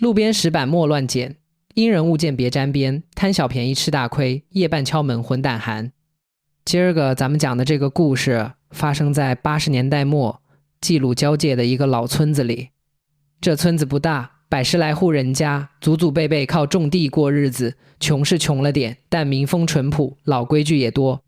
路边石板莫乱捡，因人物件别沾边，贪小便宜吃大亏，夜半敲门混胆寒。今儿个咱们讲的这个故事发生在80年代末冀鲁交界的一个老村子里。这村子不大，100来户人家，祖祖辈辈靠种地过日子，穷是穷了点，但民风淳朴，老规矩也多。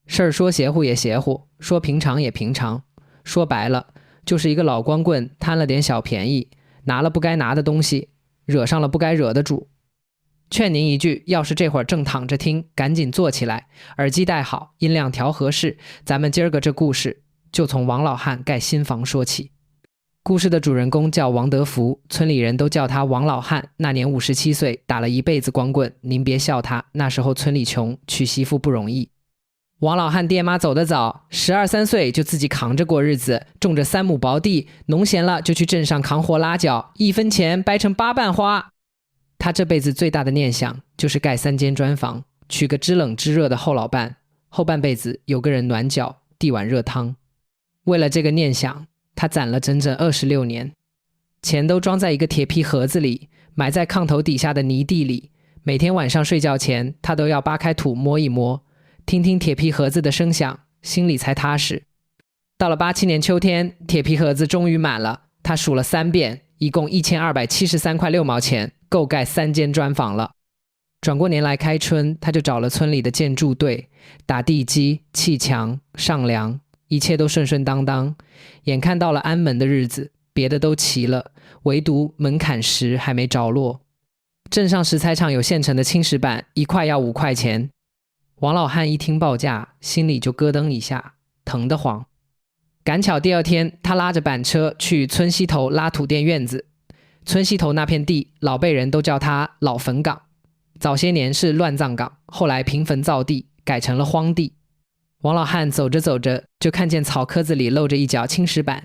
事儿说邪乎也邪乎，说平常也平常，说白了就是一个老光棍贪了点小便宜，拿了不该拿的东西，惹上了不该惹的主。劝您一句，要是这会儿正躺着听，赶紧坐起来，耳机戴好，音量调合适，咱们今儿个这故事就从王老汉盖新房说起。故事的主人公叫王德福，村里人都叫他王老汉。那年57岁，打了一辈子光棍，您别笑他，那时候村里穷，娶媳妇不容易。王老汉爹妈走得早，12、13岁就自己扛着过日子，种着3亩薄地，农闲了就去镇上扛活拉脚，1分钱掰成8瓣花。他这辈子最大的念想就是盖3间砖房，娶个知冷知热的后老伴，后半辈子有个人暖脚，递碗热汤。为了这个念想，他攒了整整26年，钱都装在一个铁皮盒子里，埋在炕头底下的泥地里。每天晚上睡觉前，他都要扒开土摸一摸，听听铁皮盒子的声响，心里才踏实。到了87年秋天，铁皮盒子终于满了，他数了3遍，一共1273块6毛钱，够盖3间砖房了。转过年来开春，他就找了村里的建筑队，打地基、砌墙、上梁，一切都顺顺当当。眼看到了安门的日子，别的都齐了，唯独门槛石还没着落。镇上石材厂有现成的青石板，1块要5块钱。王老汉一听报价，心里就咯噔一下，疼得慌。赶巧第2天，他拉着板车去村西头拉土垫院子。村西头那片地，老辈人都叫它老坟岗，早些年是乱葬岗，后来平坟造地，改成了荒地。王老汉走着走着，就看见草棵子里露着一角青石板。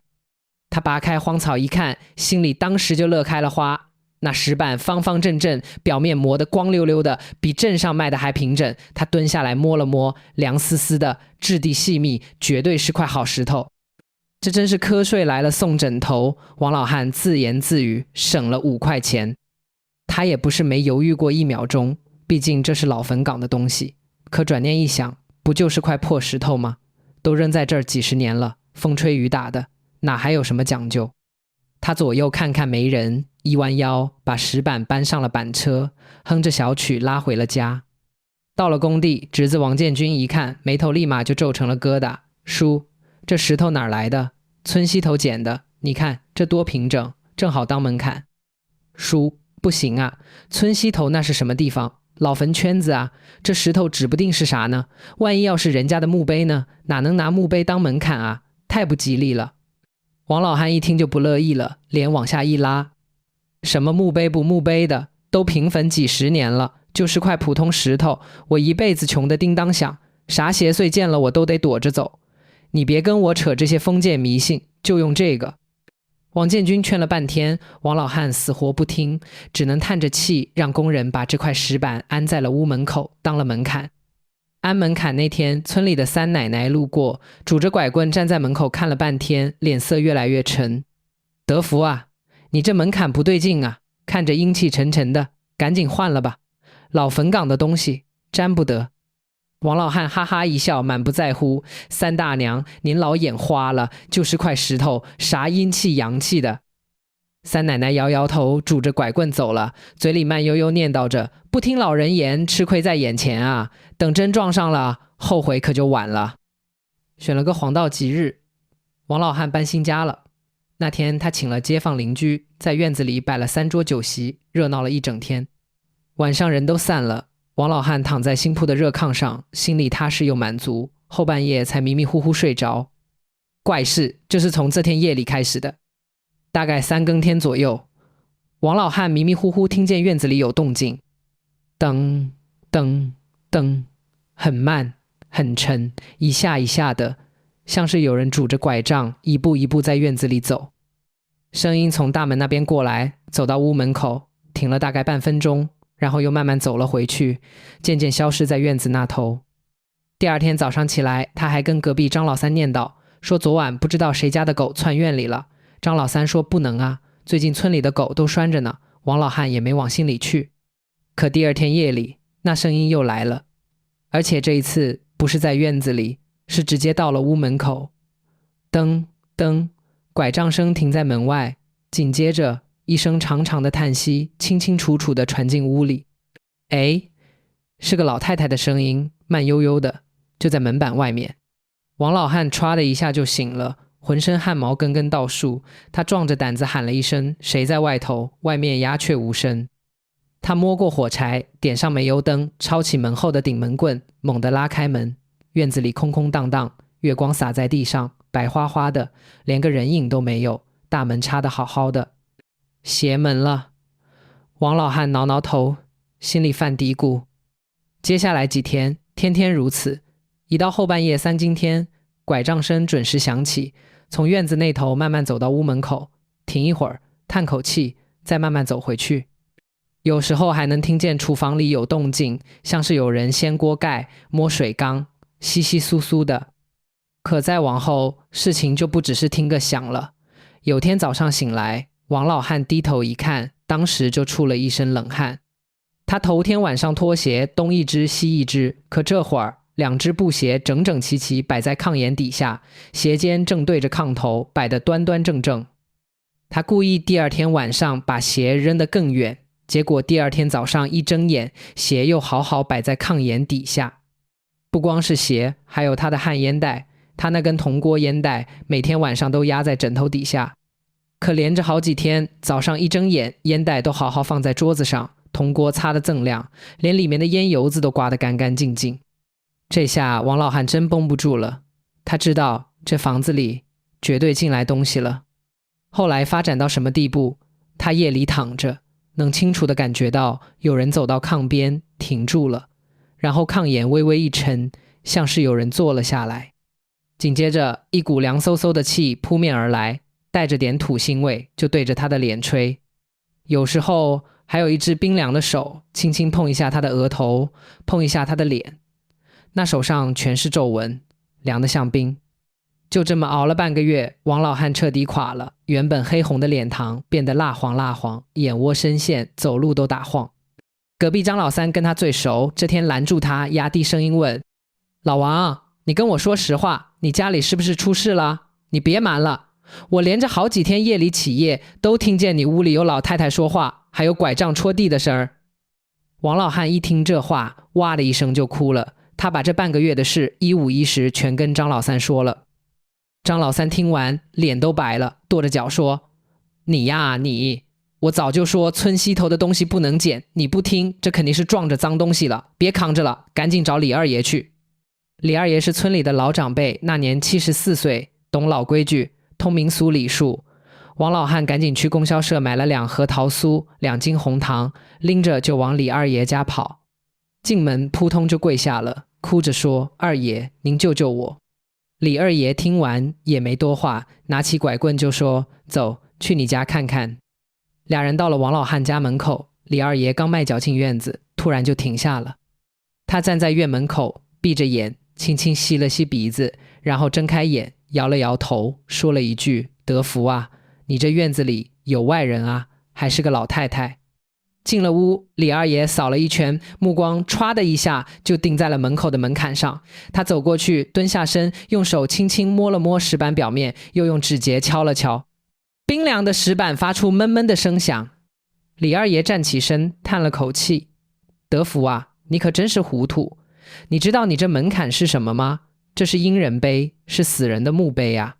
他拔开荒草一看，心里当时就乐开了花。那石板方方正正，表面磨得光溜溜的，比镇上卖的还平整。他蹲下来摸了摸，凉丝丝的，质地细密，绝对是块好石头。这真是瞌睡来了送枕头，王老汉自言自语，省了5块钱。他也不是没犹豫过1秒钟，毕竟这是老坟岗的东西。可转念一想，不就是块破石头吗？都扔在这儿几十年了，风吹雨打的，哪还有什么讲究？他左右看看没人，一弯腰把石板搬上了板车，哼着小曲拉回了家。到了工地，侄子王建军一看，眉头立马就皱成了疙瘩。叔，这石头哪儿来的？村西头捡的，你看这多平整，正好当门槛。叔，不行啊，村西头那是什么地方？老坟圈子啊，这石头指不定是啥呢，万一要是人家的墓碑呢，哪能拿墓碑当门槛啊，太不吉利了。王老汉一听就不乐意了，脸往下一拉，什么墓碑不墓碑的，都平坟几十年了，就是块普通石头，我一辈子穷得叮当响，啥邪祟见了我都得躲着走。你别跟我扯这些封建迷信，就用这个。王建军劝了半天，王老汉死活不听，只能叹着气让工人把这块石板安在了屋门口，当了门槛。安门槛那天，村里的3奶奶路过，拄着拐棍站在门口看了半天，脸色越来越沉。德福啊，你这门槛不对劲啊，看着阴气沉沉的，赶紧换了吧，老坟岗的东西沾不得。王老汉哈哈一笑，满不在乎，三大娘，您老眼花了，就是块石头，啥阴气阳气的。三奶奶摇摇头，拄着拐棍走了，嘴里慢悠悠念叨着，不听老人言，吃亏在眼前啊，等真撞上了，后悔可就晚了。选了个黄道吉日，王老汉搬新家了。那天他请了街坊邻居，在院子里摆了3桌酒席，热闹了一整天。晚上人都散了，王老汉躺在新铺的热炕上，心里踏实又满足，后半夜才迷迷糊糊睡着。怪事就是从这天夜里开始的。大概3更天左右，王老汉迷迷糊糊听见院子里有动静，噔噔噔，很慢很沉，一下一下的，像是有人拄着拐杖一步一步在院子里走。声音从大门那边过来，走到屋门口，停了大概半分钟，然后又慢慢走了回去，渐渐消失在院子那头。第2天早上起来，他还跟隔壁张老三念叨，说昨晚不知道谁家的狗窜院里了。张老三说不能啊，最近村里的狗都拴着呢，王老汉也没往心里去。可第二天夜里，那声音又来了，而且这一次不是在院子里，是直接到了屋门口。噔噔，拐杖声停在门外，紧接着一声长长的叹息清清楚楚地传进屋里。哎，是个老太太的声音，慢悠悠的，就在门板外面。王老汉唰的一下就醒了，浑身汗毛根根倒竖，他壮着胆子喊了一声：“谁在外头？”外面鸦雀无声。他摸过火柴，点上煤油灯，抄起门后的顶门棍，猛地拉开门。院子里空空荡荡，月光洒在地上，白花花的，连个人影都没有，大门插得好好的。邪门了。王老汉挠挠头，心里犯嘀咕。接下来几天，天天如此。一到后半夜3更天，拐杖声准时响起，从院子那头慢慢走到屋门口，停一会儿，叹口气，再慢慢走回去。有时候还能听见厨房里有动静，像是有人掀锅盖、摸水缸，窸窸窣窣的。可再往后，事情就不只是听个响了。有天早上醒来，王老汉低头一看，当时就出了一身冷汗。他头天晚上脱鞋东一只西一只，可这会儿2只布鞋整整齐齐摆在炕沿底下，鞋尖正对着炕头，摆得端端正正。他故意第二天晚上把鞋扔得更远，结果第二天早上一睁眼，鞋又好好摆在炕沿底下。不光是鞋，还有他的旱烟袋，他那根铜锅烟袋每天晚上都压在枕头底下。可连着好几天，早上一睁眼，烟袋都好好放在桌子上，铜锅擦得锃亮，连里面的烟油子都刮得干干净净。这下王老汉真绷不住了，他知道这房子里绝对进来东西了。后来发展到什么地步，他夜里躺着，能清楚地感觉到有人走到炕边停住了，然后炕沿微微一沉，像是有人坐了下来。紧接着一股凉飕飕的气扑面而来，带着点土腥味，就对着他的脸吹。有时候还有一只冰凉的手轻轻碰一下他的额头，碰一下他的脸，那手上全是皱纹，凉得像冰。就这么熬了半个月，王老汉彻底垮了，原本黑红的脸庞变得蜡黄蜡黄，眼窝深陷，走路都打晃。隔壁张老三跟他最熟，这天拦住他，压低声音问：“老王，你跟我说实话，你家里是不是出事了？你别瞒了，我连着好几天夜里起夜，都听见你屋里有老太太说话，还有拐杖戳地的声儿。”王老汉一听这话，哇的一声就哭了。他把这半个月的事一五一十全跟张老三说了。张老三听完脸都白了，跺着脚说：“你呀你，我早就说村西头的东西不能捡，你不听，这肯定是撞着脏东西了，别扛着了，赶紧找李二爷去。”李二爷是村里的老长辈，那年74岁，懂老规矩，通民俗礼数。王老汉赶紧去供销社买了2盒桃酥，2斤红糖，拎着就往李二爷家跑。进门扑通就跪下了，哭着说：“二爷，您救救我。”李二爷听完也没多话，拿起拐棍就说：“走，去你家看看。”俩人到了王老汉家门口，李二爷刚迈脚进院子，突然就停下了。他站在院门口，闭着眼，轻轻吸了吸鼻子，然后睁开眼，摇了摇头，说了一句：“德福啊，你这院子里有外人啊，还是个老太太。”进了屋，李二爷扫了一圈，目光歘的一下就定在了门口的门槛上。他走过去，蹲下身，用手轻轻摸了摸石板表面，又用指节敲了敲，冰凉的石板发出闷闷的声响。李二爷站起身，叹了口气：“德福啊，你可真是糊涂。你知道你这门槛是什么吗？这是阴人碑，是死人的墓碑啊。”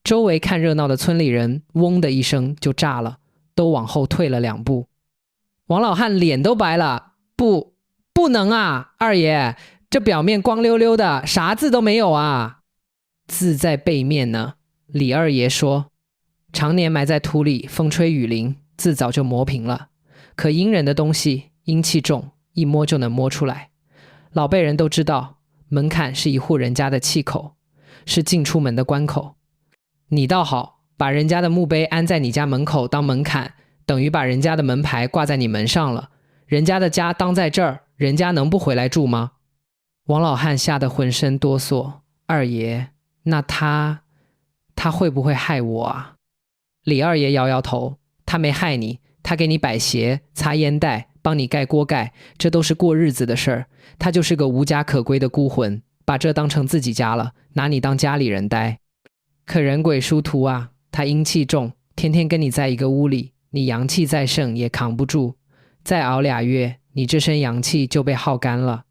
周围看热闹的村里人嗡的一声就炸了，都往后退了2步。王老汉脸都白了：“不能啊，二爷，这表面光溜溜的，啥字都没有啊。”“字在背面呢。”李二爷说，“常年埋在土里，风吹雨淋，字早就磨平了。可阴人的东西阴气重，一摸就能摸出来。老辈人都知道，门槛是一户人家的气口，是进出门的关口。你倒好，把人家的墓碑安在你家门口当门槛，等于把人家的门牌挂在你门上了。人家的家当在这儿，人家能不回来住吗？”王老汉吓得浑身哆嗦：“二爷，那他会不会害我啊？”李二爷摇摇头：“他没害你，他他给你摆鞋、擦烟袋，帮你盖锅盖，这都是过日子的事儿。他就是个无家可归的孤魂，把这当成自己家了，拿你当家里人待。可人鬼殊途啊，他阴气重，天天跟你在一个屋里，你阳气再盛也扛不住，再熬2月，你这身阳气就被耗干了。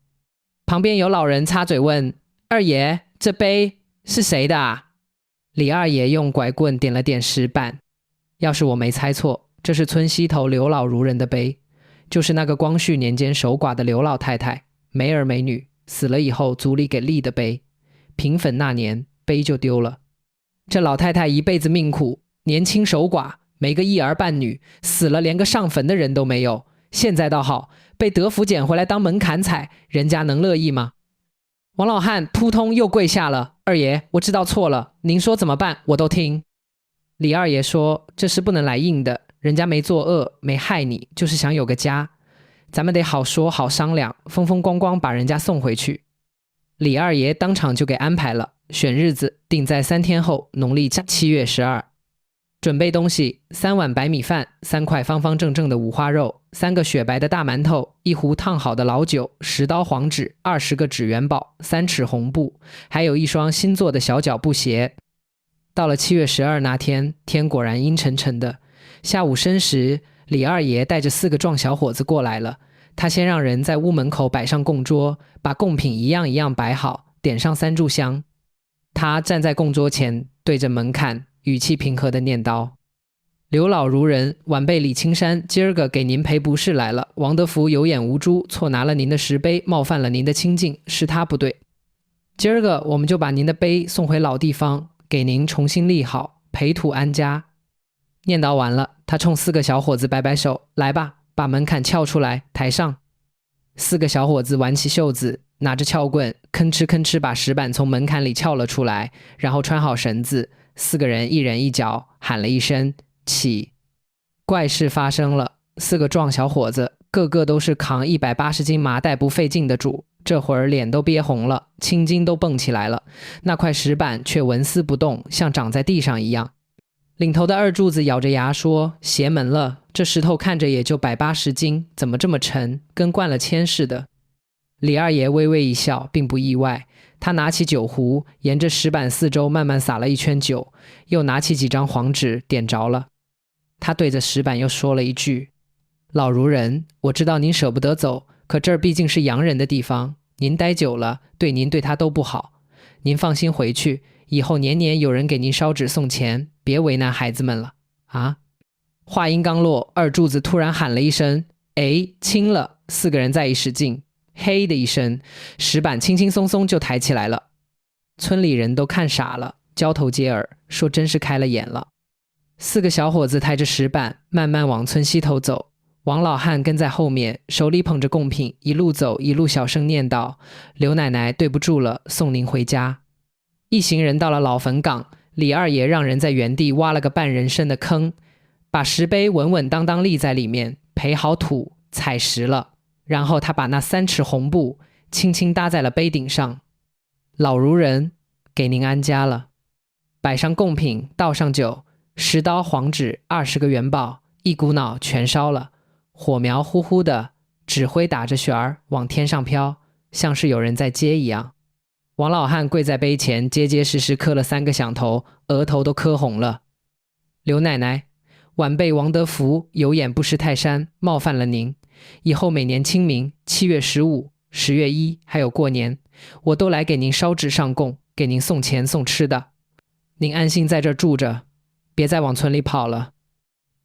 旁边有老人插嘴问：二爷，这碑是谁的啊？李二爷用拐棍点了点石板，要是我没猜错，这是村西头刘老孺人的碑，就是那个光绪年间守寡的刘老太太，没儿没女，死了以后族里给立的碑，平粉那年碑就丢了。这老太太一辈子命苦，年轻守寡，没个一儿半女，死了连个上坟的人都没有。现在倒好，被德福捡回来当门槛踩，人家能乐意吗？王老汉扑通又跪下了：二爷，我知道错了，您说怎么办我都听。李二爷说：这事不能来硬的，人家没作恶，没害你，就是想有个家，咱们得好说好商量，风风光光把人家送回去。李二爷当场就给安排了，选日子定在3天后，农历7月12。准备东西：3碗白米饭，3块方方正正的五花肉，3个雪白的大馒头，1壶烫好的老酒，10刀黄纸，20个纸元宝，3尺红布，还有1双新做的小脚布鞋。到了7月12那天，天果然阴沉沉的。下午申时，李二爷带着4个壮小伙子过来了。他先让人在屋门口摆上供桌，把贡品一样一样摆好，点上3炷香。他站在供桌前，对着门看，语气平和地念叨：刘老孺人，晚辈李青山，今儿个给您赔不是来了。王德福有眼无珠，错拿了您的石碑，冒犯了您的清净，是他不对。今儿个我们就把您的碑送回老地方，给您重新立好，培土安家。念叨完了，他冲4个小伙子摆摆手：来吧，把门槛撬出来，抬上。4个小伙子挽起袖子，拿着撬棍，吭哧吭哧把石板从门槛里撬了出来，然后穿好绳子，4个人一人一脚，喊了一声起。怪事发生了，4个壮小伙子个个都是扛180斤麻袋不费劲的主，这会儿脸都憋红了，青筋都蹦起来了，那块石板却纹丝不动，像长在地上一样。领头的二柱子咬着牙说：邪门了，这石头看着也就180斤，怎么这么沉，跟灌了铅似的。李二爷微微一笑，并不意外，他拿起酒壶，沿着石板四周慢慢洒了一圈酒，又拿起几张黄纸点着了。他对着石板又说了一句：老孺人，我知道您舍不得走，可这儿毕竟是洋人的地方，您待久了，对您对他都不好。您放心回去，以后年年有人给您烧纸送钱，别为难孩子们了啊！话音刚落，二柱子突然喊了一声：哎，轻了！4个人再一使劲，嘿的一声，石板轻轻松松就抬起来了。村里人都看傻了，交头接耳，说真是开了眼了。4个小伙子抬着石板慢慢往村西头走，王老汉跟在后面，手里捧着贡品，一路走一路小声念叨：刘奶奶对不住了，送您回家。一行人到了老坟岗，李二爷让人在原地挖了个半人深的坑，把石碑稳稳当当立在里面，培好土，踩实了，然后他把那3尺红布轻轻搭在了碑顶上。老孺人，给您安家了。摆上贡品，倒上酒，10刀黄纸，20个元宝，一股脑全烧了，火苗呼呼的，纸灰打着旋儿往天上飘，像是有人在接一样。王老汉跪在碑前，结结实实磕了3个响头，额头都磕红了。刘奶奶，晚辈王德福有眼不识泰山，冒犯了您，以后每年清明、7月15、10月1还有过年，我都来给您烧纸上供，给您送钱送吃的。您安心在这儿住着，别再往村里跑了。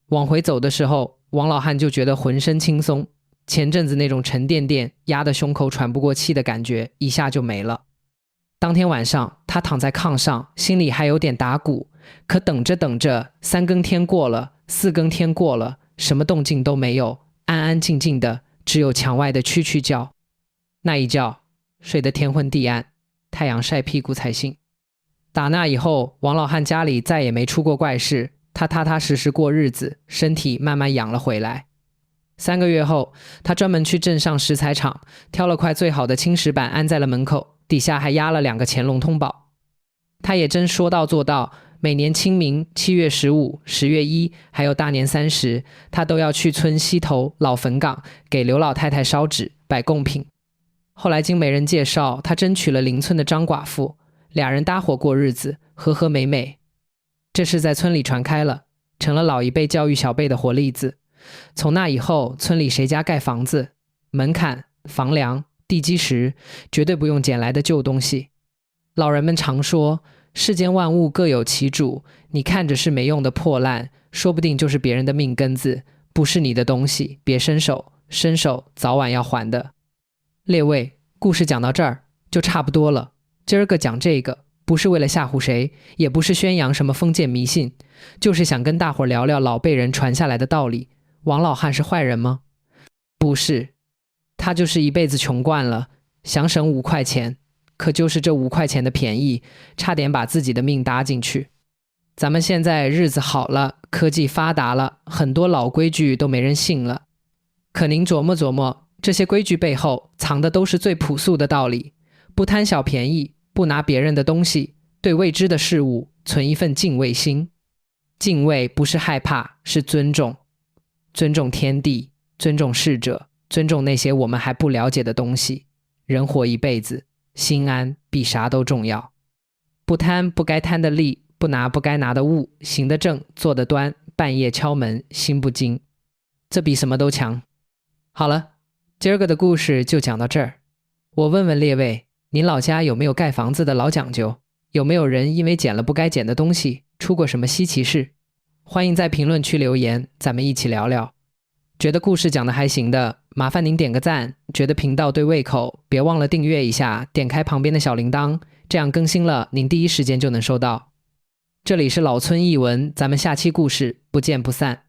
往回走的时候，王老汉就觉得浑身轻松，前阵子那种沉甸甸压得胸口喘不过气的感觉一下就没了。当天晚上他躺在炕上，心里还有点打鼓，可等着等着，3更天过了，4更天过了，什么动静都没有，安安静静的，只有墙外的蛐蛐叫。那一觉睡得天昏地暗，太阳晒屁股才醒。打那以后，王老汉家里再也没出过怪事，他踏踏实实过日子，身体慢慢养了回来。3个月后，他专门去镇上石材厂挑了块最好的青石板安在了门口，底下还压了2个乾隆通宝。他也真说到做到，每年清明、7月15、10月1，还有大年30，他都要去村西头老坟岗给刘老太太烧纸、摆贡品。后来经媒人介绍，他争娶了邻村的张寡妇，俩人搭伙过日子，和和美美。这事在村里传开了，成了老一辈教育小辈的活例子。从那以后，村里谁家盖房子，门槛、房梁、地基石绝对不用捡来的旧东西。老人们常说，世间万物各有其主，你看着是没用的破烂，说不定就是别人的命根子，不是你的东西，别伸手，伸手早晚要还的。列位，故事讲到这儿就差不多了。今儿个讲这个，不是为了吓唬谁，也不是宣扬什么封建迷信，就是想跟大伙聊聊老辈人传下来的道理。王老汉是坏人吗？不是，他就是一辈子穷惯了，想省5块钱，可就是这5块钱的便宜，差点把自己的命搭进去。咱们现在日子好了，科技发达了，很多老规矩都没人信了。可您琢磨琢磨，这些规矩背后藏的都是最朴素的道理：不贪小便宜，不拿别人的东西，对未知的事物存一份敬畏心。敬畏不是害怕，是尊重。尊重天地，尊重逝者，尊重那些我们还不了解的东西。人活一辈子，心安比啥都重要。不贪不该贪的利，不拿不该拿的物，行得正，坐得端，半夜敲门，心不惊。这比什么都强。好了，今儿个的故事就讲到这儿。我问问列位，您老家有没有盖房子的老讲究？有没有人因为捡了不该捡的东西，出过什么稀奇事？欢迎在评论区留言，咱们一起聊聊。觉得故事讲得还行的，麻烦您点个赞，觉得频道对胃口，别忘了订阅一下，点开旁边的小铃铛，这样更新了您第一时间就能收到。这里是老村译文，咱们下期故事不见不散。